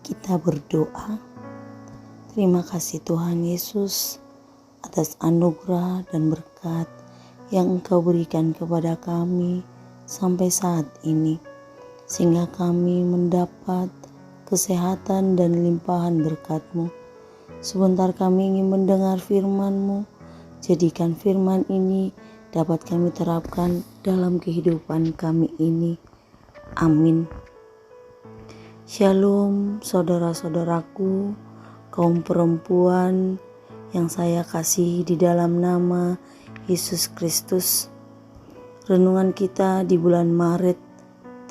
Kita berdoa. Terima kasih Tuhan Yesus atas anugerah dan berkat yang Engkau berikan kepada kami sampai saat ini, sehingga kami mendapat kesehatan dan limpahan berkat-Mu. Sebentar kami ingin mendengar firman-Mu, jadikan firman ini dapat kami terapkan dalam kehidupan kami ini. Amin. Shalom saudara-saudaraku, kaum perempuan yang saya kasihi di dalam nama Yesus Kristus. Renungan kita di bulan Maret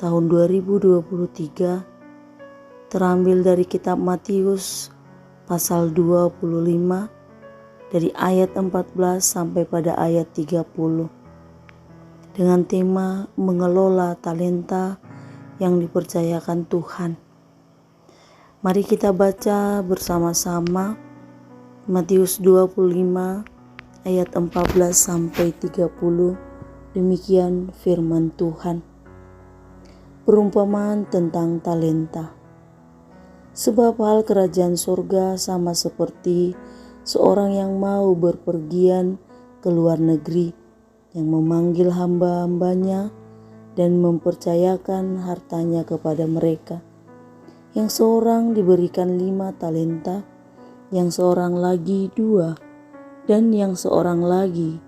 tahun 2023 terambil dari kitab Matius pasal 25 dari ayat 14 sampai pada ayat 30 dengan tema mengelola talenta yang dipercayakan Tuhan. Mari kita baca bersama-sama Matius 25 ayat 14 sampai 30. Demikian firman Tuhan. Perumpamaan tentang talenta. Sebab hal kerajaan surga sama seperti seorang yang mau berpergian ke luar negeri, yang memanggil hamba-hambanya dan mempercayakan hartanya kepada mereka. Yang seorang diberikan 5 talenta, yang seorang lagi 2, dan yang seorang lain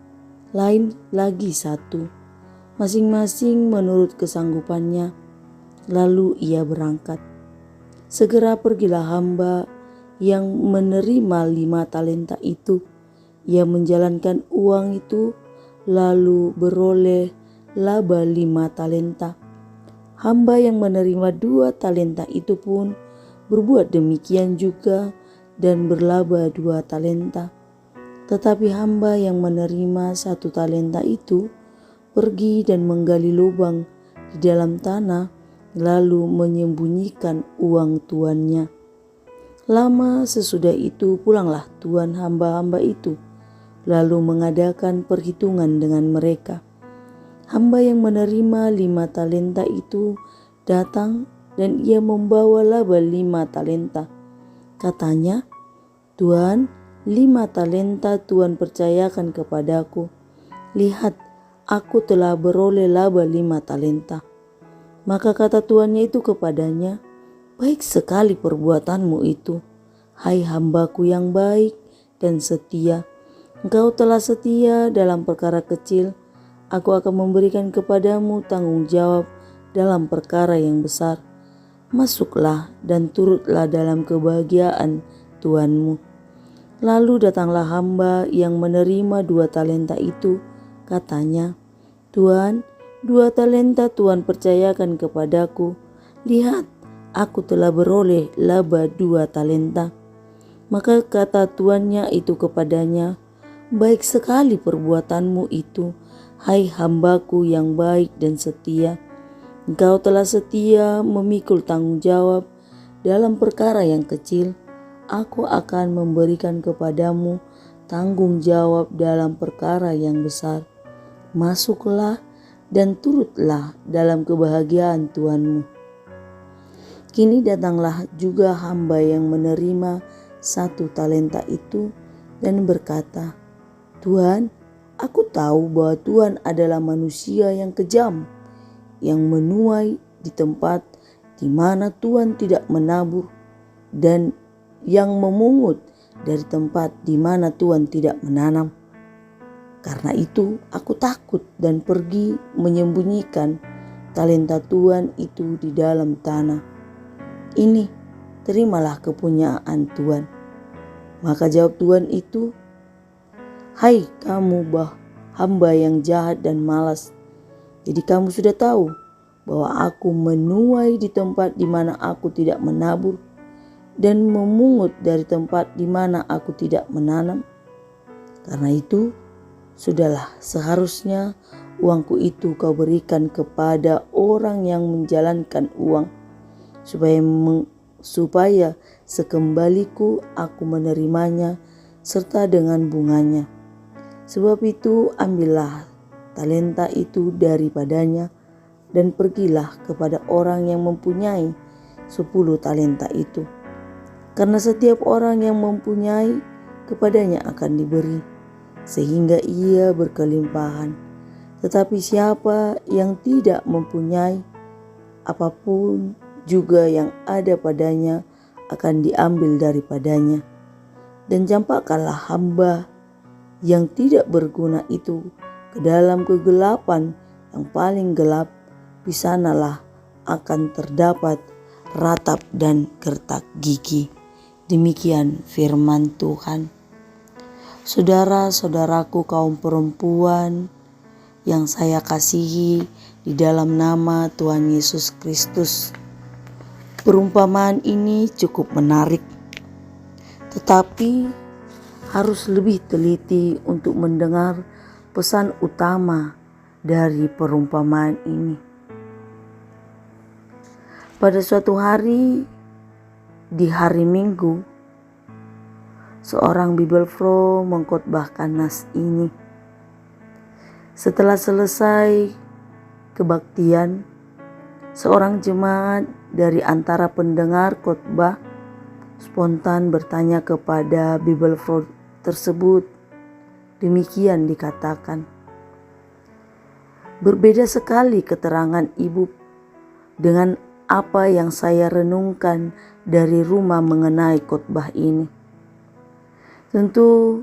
lagi 1, masing-masing menurut kesanggupannya. Lalu ia berangkat. Segera pergilah hamba yang menerima 5 talenta itu. Ia menjalankan uang itu, lalu beroleh laba 5 talenta. Hamba yang menerima 2 talenta itu pun berbuat demikian juga dan berlaba 2 talenta. Tetapi hamba yang menerima 1 talenta itu pergi dan menggali lubang di dalam tanah, lalu menyembunyikan uang tuannya. Lama sesudah itu pulanglah tuan hamba-hamba itu, lalu mengadakan perhitungan dengan mereka. Hamba yang menerima 5 talenta itu datang dan ia membawa laba 5 talenta. Katanya, "Tuan, 5 talenta Tuan percayakan kepadaku. Lihat, aku telah beroleh laba 5 talenta." Maka kata tuannya itu kepadanya, "Baik sekali perbuatanmu itu, hai hambaku yang baik dan setia. Engkau telah setia dalam perkara kecil, aku akan memberikan kepadamu tanggung jawab dalam perkara yang besar. Masuklah dan turutlah dalam kebahagiaan tuanmu." Lalu datanglah hamba yang menerima 2 talenta itu. Katanya, "Tuan, 2 talenta Tuan percayakan kepadaku. Lihat, aku telah beroleh laba 2 talenta." Maka kata tuannya itu kepadanya, "Baik sekali perbuatanmu itu, hai hambaku yang baik dan setia. Engkau telah setia memikul tanggung jawab dalam perkara yang kecil. Aku akan memberikan kepadamu tanggung jawab dalam perkara yang besar. Masuklah dan turutlah dalam kebahagiaan tuanmu." Kini datanglah juga hamba yang menerima 1 talenta itu dan berkata, "Tuan, aku tahu bahwa Tuan adalah manusia yang kejam, yang menuai di tempat di mana Tuan tidak menabur, dan yang memungut dari tempat di mana Tuan tidak menanam. Karena itu aku takut dan pergi menyembunyikan talenta Tuan itu di dalam tanah. Ini, terimalah kepunyaan Tuan." Maka jawab Tuan itu, "Hai kamu hamba yang jahat dan malas. Jadi kamu sudah tahu bahwa aku menuai di tempat di mana aku tidak menabur dan memungut dari tempat di mana aku tidak menanam. Karena itu, sudahlah seharusnya uangku itu kau berikan kepada orang yang menjalankan uang, supaya sekembaliku aku menerimanya serta dengan bunganya. Sebab itu ambillah talenta itu daripadanya dan pergilah kepada orang yang mempunyai 10 talenta itu Karena setiap orang yang mempunyai, kepadanya akan diberi, sehingga ia berkelimpahan. Tetapi siapa yang tidak mempunyai, apapun juga yang ada padanya akan diambil daripadanya. Dan campakkanlah hamba yang tidak berguna itu ke dalam kegelapan yang paling gelap, di sanalah akan terdapat ratap dan gertak gigi. Demikian firman Tuhan. Saudara-saudaraku kaum perempuan yang saya kasihi di dalam nama Tuhan Yesus Kristus, perumpamaan ini cukup menarik, tetapi harus lebih teliti untuk mendengar pesan utama dari perumpamaan ini. Pada suatu hari, di hari Minggu, seorang Bibelfro mengkhotbahkan nas ini. Setelah selesai kebaktian, seorang jemaat dari antara pendengar khotbah spontan bertanya kepada Bibelfro tersebut. Demikian dikatakan, "Berbeda sekali keterangan ibu dengan apa yang saya renungkan dari rumah mengenai khotbah ini." Tentu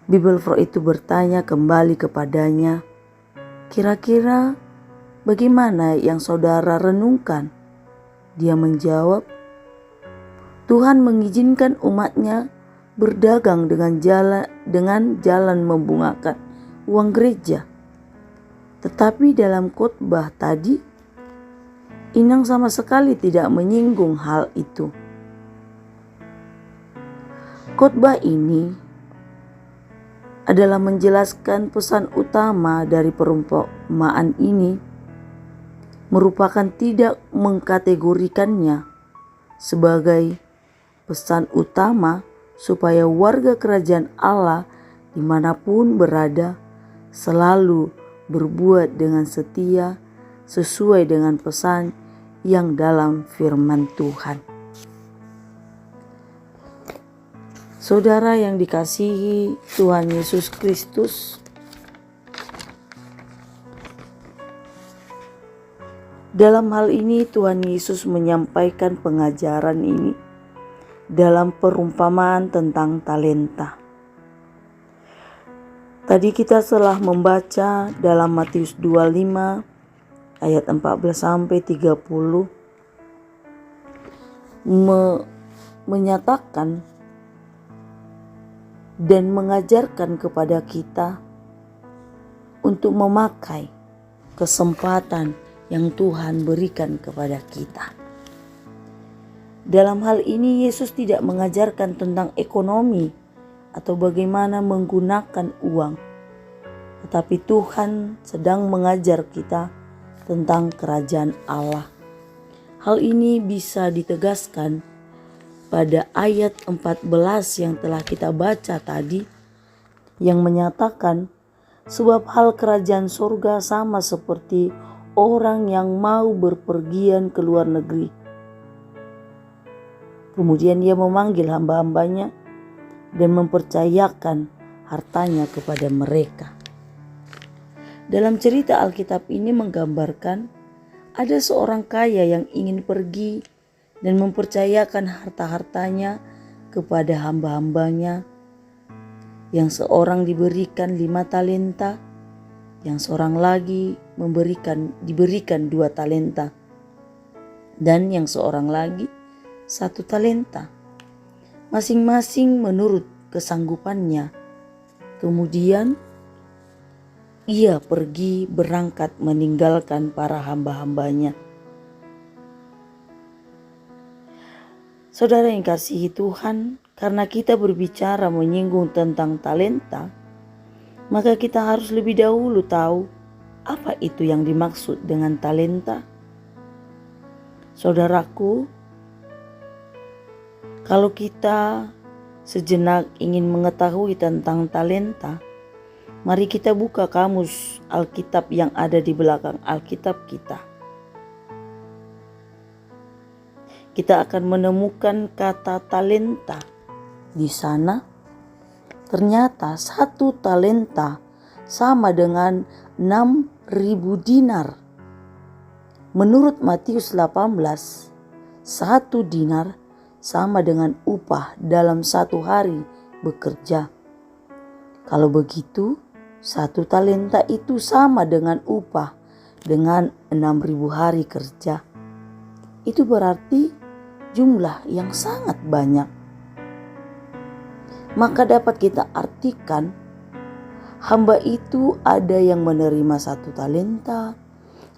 Bibelfro itu bertanya kembali kepadanya, "Kira-kira bagaimana yang saudara renungkan?" Dia menjawab, "Tuhan mengizinkan umatnya berdagang dengan jalan membungakan uang gereja. Tetapi dalam khotbah tadi, Inang sama sekali tidak menyinggung hal itu." Khotbah ini adalah menjelaskan pesan utama dari perumpamaan ini, merupakan tidak mengkategorikannya sebagai pesan utama supaya warga kerajaan Allah dimanapun berada selalu berbuat dengan setia sesuai dengan pesan yang dalam firman Tuhan. Saudara yang dikasihi Tuhan Yesus Kristus, dalam hal ini Tuhan Yesus menyampaikan pengajaran ini dalam perumpamaan tentang talenta. Tadi kita telah membaca dalam Matius 25 ayat 14 sampai 30 menyatakan dan mengajarkan kepada kita untuk memakai kesempatan yang Tuhan berikan kepada kita. Dalam hal ini Yesus tidak mengajarkan tentang ekonomi atau bagaimana menggunakan uang, tetapi Tuhan sedang mengajar kita tentang kerajaan Allah. Hal ini bisa ditegaskan pada ayat 14 yang telah kita baca tadi, yang menyatakan, "Sebab hal kerajaan surga sama seperti orang yang mau berpergian ke luar negeri. Kemudian ia memanggil hamba-hambanya dan mempercayakan hartanya kepada mereka." Dalam cerita Alkitab ini menggambarkan ada seorang kaya yang ingin pergi dan mempercayakan harta-hartanya kepada hamba-hambanya. Yang seorang diberikan 5 talenta, yang seorang lagi diberikan 2 talenta, dan yang seorang lagi 1 talenta. Masing-masing menurut kesanggupannya. Kemudian ia pergi berangkat meninggalkan para hamba-hambanya. Saudara yang kasihi Tuhan, karena kita berbicara menyinggung tentang talenta, maka kita harus lebih dahulu tahu apa itu yang dimaksud dengan talenta. Saudaraku, kalau kita sejenak ingin mengetahui tentang talenta, mari kita buka kamus Alkitab yang ada di belakang Alkitab kita. kita akan menemukan kata talenta. Di sana ternyata 1 talenta sama dengan 6.000 dinar. Menurut Matius 18, 1 dinar sama dengan upah dalam 1 hari bekerja. Kalau begitu, 1 talenta itu sama dengan upah dengan 6.000 hari kerja. Itu berarti jumlah yang sangat banyak. Maka dapat kita artikan, hamba itu ada yang menerima 1 talenta,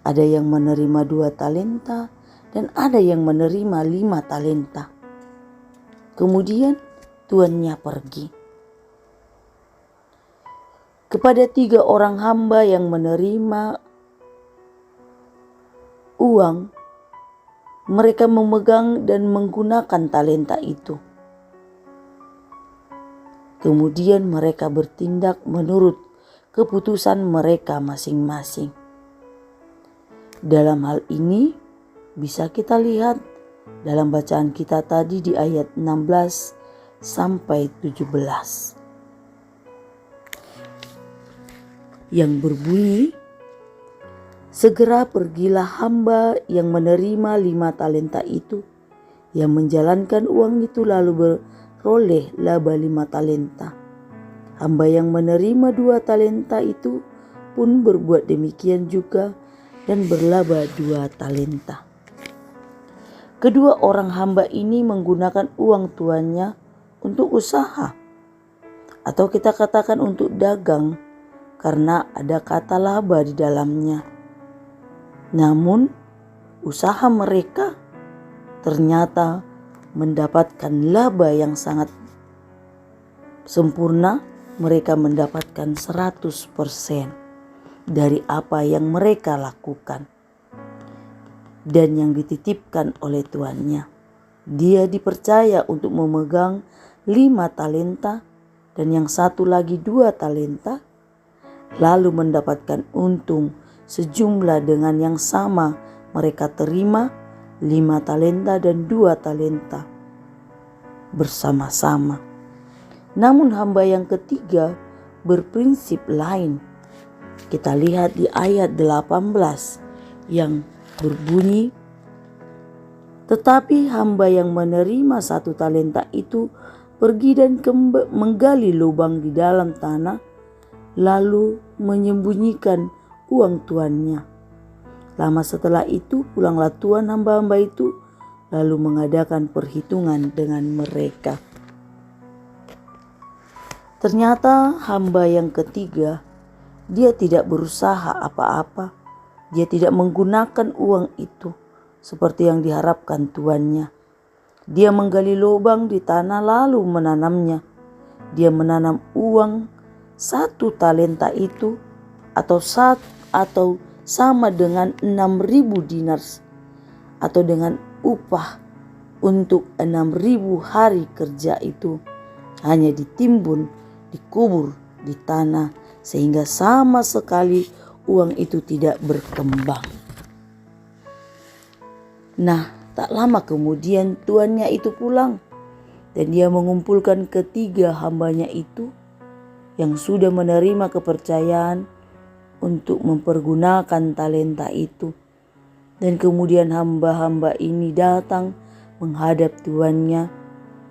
ada yang menerima 2 talenta, dan ada yang menerima 5 talenta. Kemudian tuannya pergi. Kepada 3 orang hamba yang menerima uang, mereka memegang dan menggunakan talenta itu. Kemudian mereka bertindak menurut keputusan mereka masing-masing. Dalam hal ini bisa kita lihat dalam bacaan kita tadi di ayat 16 sampai 17. Yang berbunyi, segera pergilah hamba yang menerima 5 talenta itu, yang menjalankan uang itu lalu beroleh laba 5 talenta. Hamba yang menerima 2 talenta itu pun berbuat demikian juga dan berlaba 2 talenta. Kedua orang hamba ini menggunakan uang tuannya untuk usaha, atau kita katakan untuk dagang, karena ada kata laba di dalamnya. Namun usaha mereka ternyata mendapatkan laba yang sangat sempurna. Mereka mendapatkan 100% dari apa yang mereka lakukan dan yang dititipkan oleh tuannya. Dia dipercaya untuk memegang 5 talenta dan yang 1 lagi 2 talenta, lalu mendapatkan untung sejumlah dengan yang sama mereka terima 5 talenta dan 2 talenta bersama-sama. Namun hamba yang ketiga berprinsip lain. Kita lihat di ayat 18 yang berbunyi, tetapi hamba yang menerima 1 talenta itu pergi dan menggali lubang di dalam tanah, lalu menyembunyikan uang tuannya. Lama setelah itu pulanglah tuan hamba-hamba itu, lalu mengadakan perhitungan dengan mereka. Ternyata hamba yang ketiga, dia tidak berusaha apa-apa. Dia tidak menggunakan uang itu seperti yang diharapkan tuannya. Dia menggali lubang di tanah lalu menanamnya. Dia menanam uang 1 talenta itu atau sama dengan 6.000 dinar atau dengan upah untuk 6.000 hari kerja itu hanya ditimbun, dikubur di tanah sehingga sama sekali uang itu tidak berkembang. Nah, tak lama kemudian tuannya itu pulang dan dia mengumpulkan ketiga hambanya itu yang sudah menerima kepercayaan untuk mempergunakan talenta itu. Dan kemudian hamba-hamba ini datang menghadap tuannya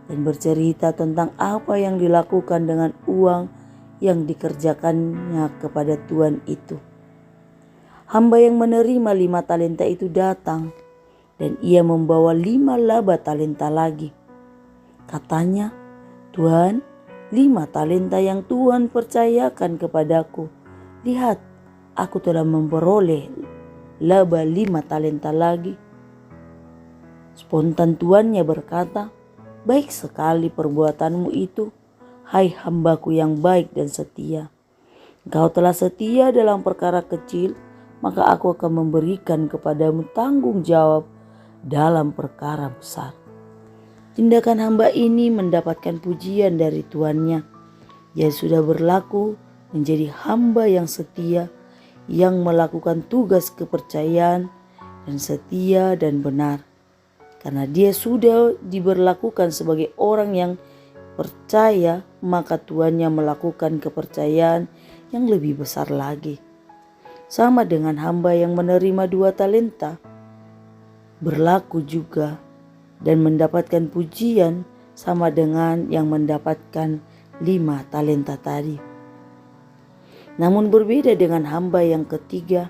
dan bercerita tentang apa yang dilakukan dengan uang yang dikerjakannya kepada tuan itu. Hamba yang menerima 5 talenta itu datang dan ia membawa 5 laba talenta lagi. Katanya, "Tuan, 5 talenta yang Tuhan percayakan kepadaku. Lihat, aku telah memperoleh laba 5 talenta lagi." Spontan tuannya berkata, "Baik sekali perbuatanmu itu, hai hambaku yang baik dan setia. Engkau telah setia dalam perkara kecil, maka aku akan memberikan kepadamu tanggung jawab dalam perkara besar." Tindakan hamba ini mendapatkan pujian dari tuannya. Dia sudah berlaku menjadi hamba yang setia, yang melakukan tugas kepercayaan dan setia dan benar. Karena dia sudah diberlakukan sebagai orang yang percaya, maka tuannya melakukan kepercayaan yang lebih besar lagi. Sama dengan hamba yang menerima 2 talenta, berlaku juga dan mendapatkan pujian sama dengan yang mendapatkan 5 talenta tadi. Namun berbeda dengan hamba yang ketiga.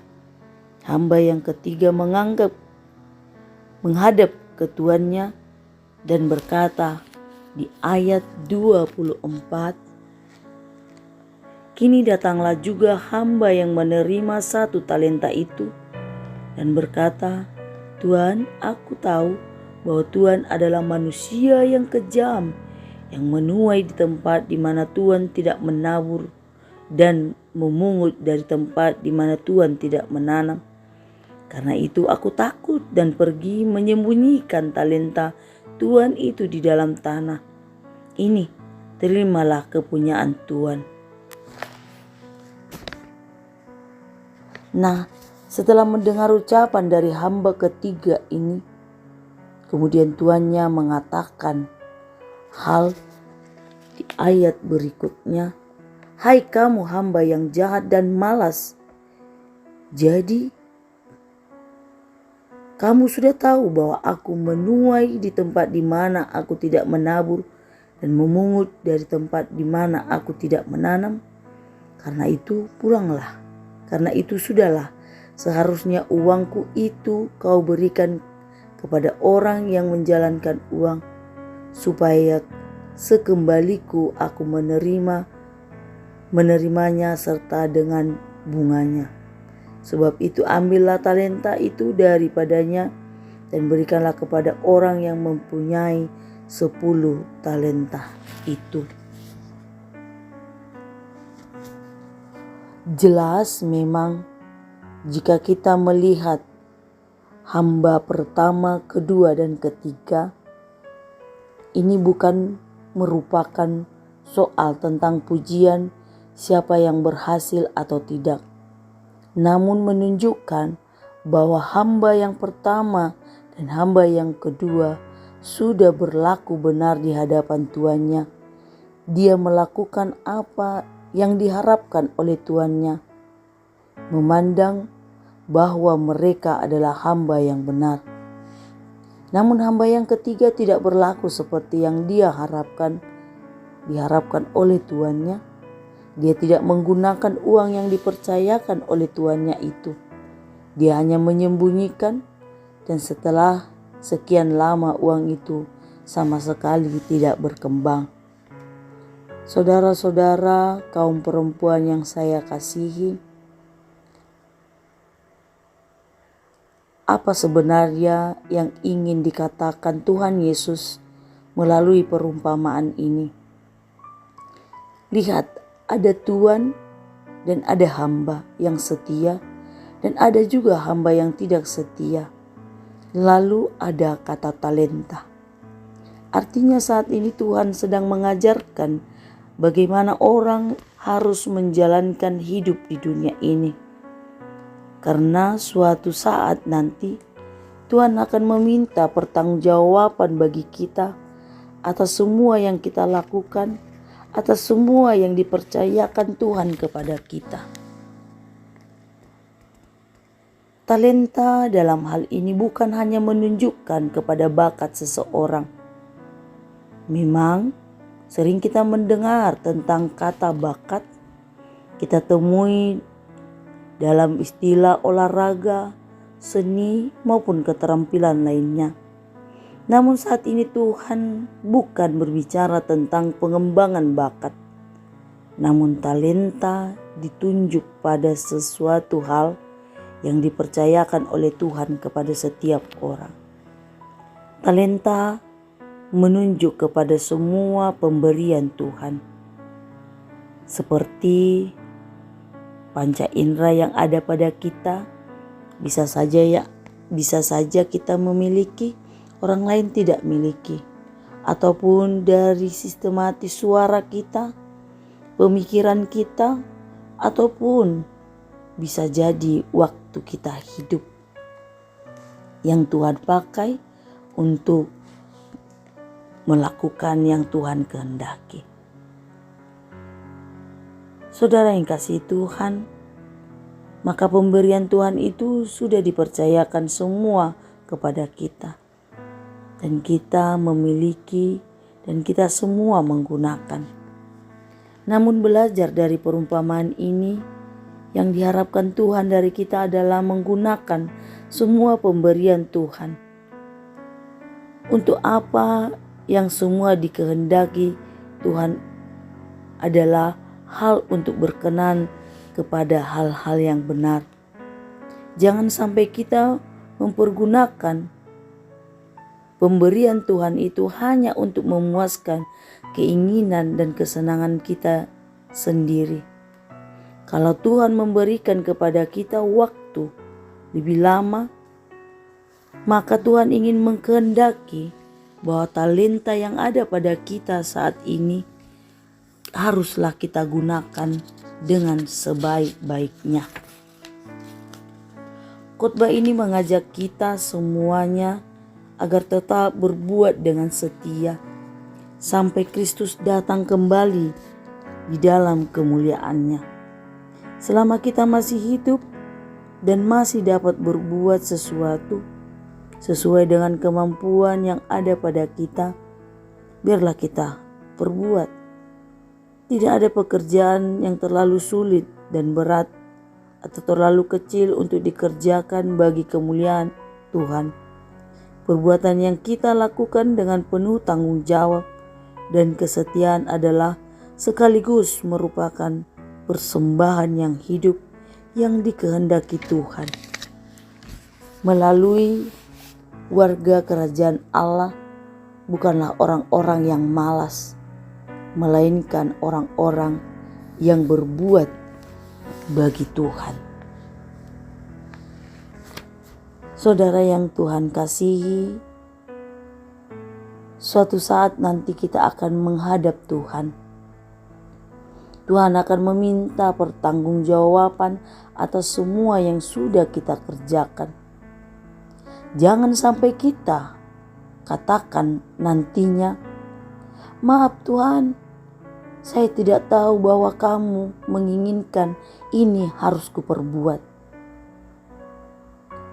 Hamba yang ketiga menghadap ke tuannya dan berkata di ayat 24, "Kini datanglah juga hamba yang menerima 1 talenta itu dan berkata, Tuan, aku tahu bahwa Tuhan adalah manusia yang kejam, yang menuai di tempat di mana Tuhan tidak menabur dan memungut dari tempat di mana Tuhan tidak menanam. Karena itu aku takut dan pergi menyembunyikan talenta Tuhan itu di dalam tanah. Ini, terimalah kepunyaan Tuhan." Nah, setelah mendengar ucapan dari hamba ketiga ini, kemudian tuannya mengatakan hal di ayat berikutnya, "Hai kamu hamba yang jahat dan malas. Jadi kamu sudah tahu bahwa aku menuai di tempat di mana aku tidak menabur dan memungut dari tempat di mana aku tidak menanam. Karena itu pulanglah. Karena itu sudahlah, seharusnya uangku itu kau berikan kepada orang yang menjalankan uang, supaya sekembaliku aku menerimanya serta dengan bunganya. Sebab itu ambillah talenta itu daripadanya dan berikanlah kepada orang yang mempunyai 10 talenta itu." Jelas memang jika kita melihat hamba pertama, kedua, dan ketiga, ini bukan merupakan soal tentang pujian siapa yang berhasil atau tidak, namun menunjukkan bahwa hamba yang pertama dan hamba yang kedua sudah berlaku benar di hadapan tuannya. Dia melakukan apa yang diharapkan oleh tuannya, memandang bahwa mereka adalah hamba yang benar. Namun hamba yang ketiga tidak berlaku seperti yang diharapkan oleh tuannya. Dia tidak menggunakan uang yang dipercayakan oleh tuannya itu. Dia hanya menyembunyikan, dan setelah sekian lama uang itu sama sekali tidak berkembang. Saudara-saudara, kaum perempuan yang saya kasihi, apa sebenarnya yang ingin dikatakan Tuhan Yesus melalui perumpamaan ini? Lihat, ada tuan dan ada hamba yang setia, dan ada juga hamba yang tidak setia. Lalu ada kata talenta. Artinya saat ini Tuhan sedang mengajarkan bagaimana orang harus menjalankan hidup di dunia ini. Karena suatu saat nanti Tuhan akan meminta pertanggungjawaban bagi kita atas semua yang kita lakukan, atas semua yang dipercayakan Tuhan kepada kita. Talenta dalam hal ini bukan hanya menunjukkan kepada bakat seseorang. Memang sering kita mendengar tentang kata bakat, kita temui dalam istilah olahraga, seni maupun keterampilan lainnya. Namun saat ini Tuhan bukan berbicara tentang pengembangan bakat, namun talenta ditunjuk pada sesuatu hal yang dipercayakan oleh Tuhan kepada setiap orang. Talenta menunjuk kepada semua pemberian Tuhan, seperti panca indera yang ada pada kita. Bisa saja kita memiliki, orang lain tidak miliki. Ataupun dari sistematis suara kita, pemikiran kita, ataupun bisa jadi waktu kita hidup yang Tuhan pakai untuk melakukan yang Tuhan kehendaki. Saudara yang kasih Tuhan, maka pemberian Tuhan itu sudah dipercayakan semua kepada kita. Dan kita memiliki dan kita semua menggunakan. Namun belajar dari perumpamaan ini, yang diharapkan Tuhan dari kita adalah menggunakan semua pemberian Tuhan. Untuk apa yang semua dikehendaki Tuhan adalah hal untuk berkenan kepada hal-hal yang benar. Jangan sampai kita mempergunakan pemberian Tuhan itu hanya untuk memuaskan keinginan dan kesenangan kita sendiri. Kalau Tuhan memberikan kepada kita waktu lebih lama, maka Tuhan ingin mengkehendaki bahwa talenta yang ada pada kita saat ini haruslah kita gunakan dengan sebaik-baiknya. Khotbah ini mengajak kita semuanya agar tetap berbuat dengan setia sampai Kristus datang kembali di dalam kemuliaannya. Selama kita masih hidup dan masih dapat berbuat sesuatu sesuai dengan kemampuan yang ada pada kita, biarlah kita perbuat. Tidak ada pekerjaan yang terlalu sulit dan berat atau terlalu kecil untuk dikerjakan bagi kemuliaan Tuhan. Perbuatan yang kita lakukan dengan penuh tanggung jawab dan kesetiaan adalah sekaligus merupakan persembahan yang hidup yang dikehendaki Tuhan. Melalui warga kerajaan Allah bukanlah orang-orang yang malas, melainkan orang-orang yang berbuat bagi Tuhan. Saudara yang Tuhan kasihi, suatu saat nanti kita akan menghadap Tuhan. Tuhan akan meminta pertanggungjawaban atas semua yang sudah kita kerjakan. Jangan sampai kita katakan nantinya, "Maaf Tuhan, saya tidak tahu bahwa kamu menginginkan ini harus kuperbuat."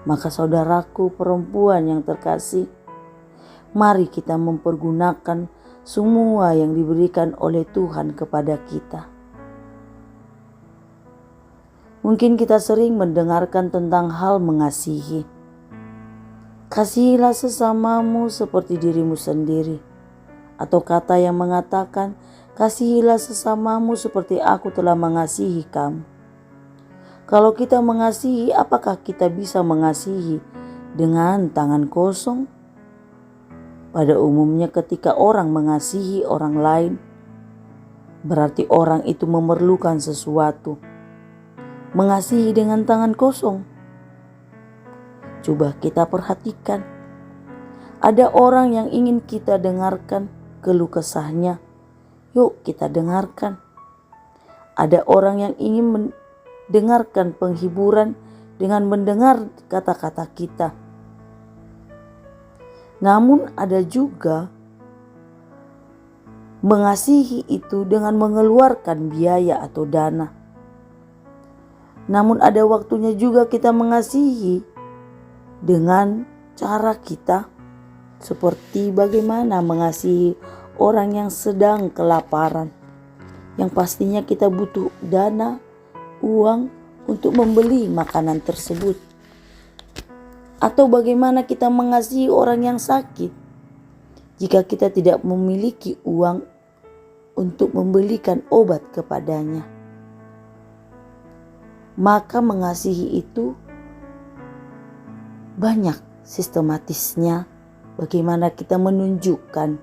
Maka saudaraku perempuan yang terkasih, mari kita mempergunakan semua yang diberikan oleh Tuhan kepada kita. Mungkin kita sering mendengarkan tentang hal mengasihi. Kasihilah sesamamu seperti dirimu sendiri. Atau kata yang mengatakan, kasihilah sesamamu seperti aku telah mengasihi kamu. Kalau kita mengasihi, apakah kita bisa mengasihi dengan tangan kosong? Pada umumnya ketika orang mengasihi orang lain, berarti orang itu memerlukan sesuatu. Mengasihi dengan tangan kosong. Coba kita perhatikan. Ada orang yang ingin kita dengarkan keluh kesahnya. Yuk kita dengarkan. Ada orang yang ingin mendengarkan penghiburan dengan mendengar kata-kata kita. Namun ada juga mengasihi itu dengan mengeluarkan biaya atau dana. Namun ada waktunya juga kita mengasihi dengan cara kita, seperti bagaimana mengasihi orang yang sedang kelaparan, yang pastinya kita butuh dana, uang untuk membeli makanan tersebut. Atau bagaimana kita mengasihi orang yang sakit jika kita tidak memiliki uang untuk membelikan obat kepadanya. Maka mengasihi itu banyak sistematisnya, bagaimana kita menunjukkan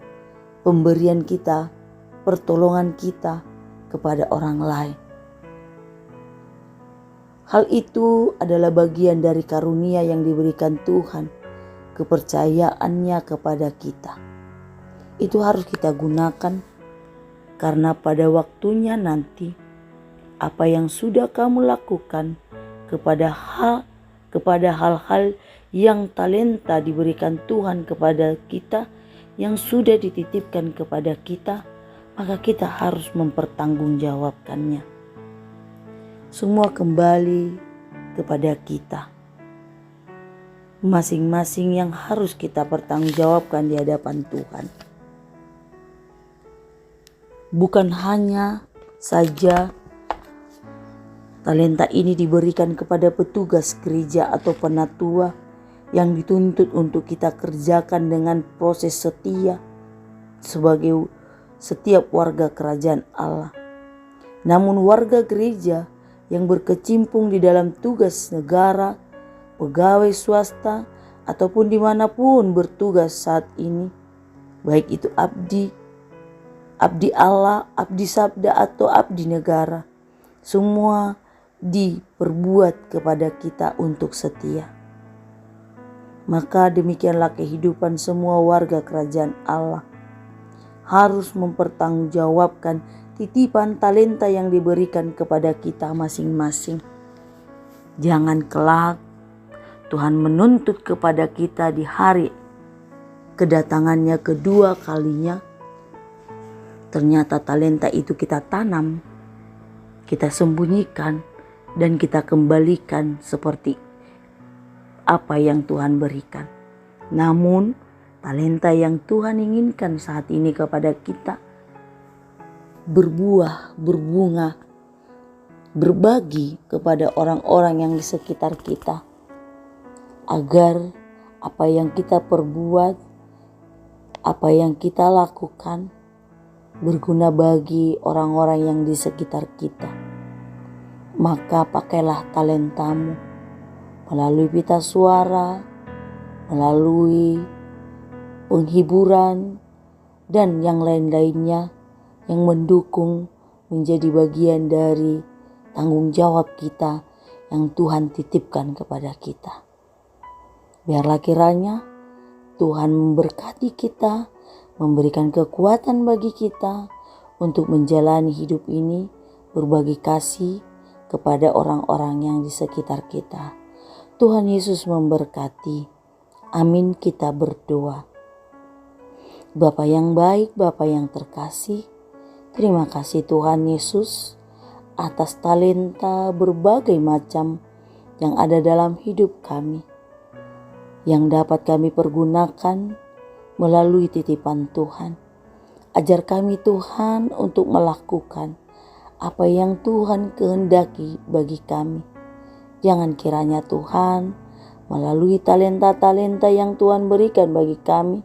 pemberian kita, pertolongan kita kepada orang lain. Hal itu adalah bagian dari karunia yang diberikan Tuhan, kepercayaannya kepada kita. Itu harus kita gunakan, karena pada waktunya nanti apa yang sudah kamu lakukan kepada hal-hal yang talenta diberikan Tuhan kepada kita, yang sudah dititipkan kepada kita, maka kita harus mempertanggungjawabkannya. Semua kembali kepada kita masing-masing yang harus kita pertanggungjawabkan di hadapan Tuhan. Bukan hanya saja talenta ini diberikan kepada petugas gereja atau penatua yang dituntut untuk kita kerjakan dengan proses setia sebagai setiap warga kerajaan Allah. Namun warga gereja yang berkecimpung di dalam tugas negara, pegawai swasta, ataupun dimanapun bertugas saat ini, baik itu abdi Allah, abdi sabda, atau abdi negara, semua diperbuat kepada kita untuk setia. Maka demikianlah kehidupan semua warga kerajaan Allah, harus mempertanggungjawabkan titipan talenta yang diberikan kepada kita masing-masing. Jangan kelak Tuhan menuntut kepada kita di hari kedatangannya kedua kalinya, ternyata talenta itu kita tanam, kita sembunyikan, dan kita kembalikan seperti apa yang Tuhan berikan. Namun talenta yang Tuhan inginkan saat ini kepada kita berbuah, berbunga, berbagi kepada orang-orang yang di sekitar kita, agar apa yang kita perbuat, apa yang kita lakukan berguna bagi orang-orang yang di sekitar kita. Maka pakailah talentamu melalui pita suara, melalui penghiburan, dan yang lain-lainnya yang mendukung menjadi bagian dari tanggung jawab kita yang Tuhan titipkan kepada kita. Biarlah kiranya Tuhan memberkati kita, memberikan kekuatan bagi kita untuk menjalani hidup ini, berbagi kasih kepada orang-orang yang di sekitar kita. Tuhan Yesus memberkati. Amin, kita berdoa. Bapa yang baik, Bapa yang terkasih, terima kasih Tuhan Yesus atas talenta berbagai macam yang ada dalam hidup kami, yang dapat kami pergunakan melalui titipan Tuhan. Ajar kami Tuhan untuk melakukan apa yang Tuhan kehendaki bagi kami. Jangan kiranya Tuhan melalui talenta-talenta yang Tuhan berikan bagi kami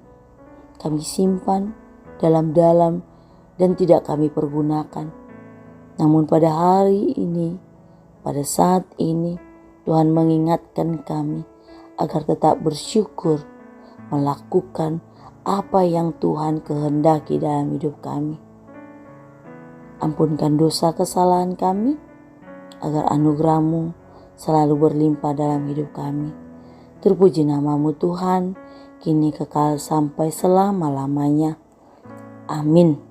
simpan dalam-dalam dan tidak kami pergunakan. Namun pada hari ini, pada saat ini, Tuhan mengingatkan kami agar tetap bersyukur, melakukan apa yang Tuhan kehendaki dalam hidup kami. Ampunkan dosa kesalahan kami, agar anugerah-Mu selalu berlimpah dalam hidup kami. Terpuji nama-Mu Tuhan, kini kekal sampai selama-lamanya. Amin.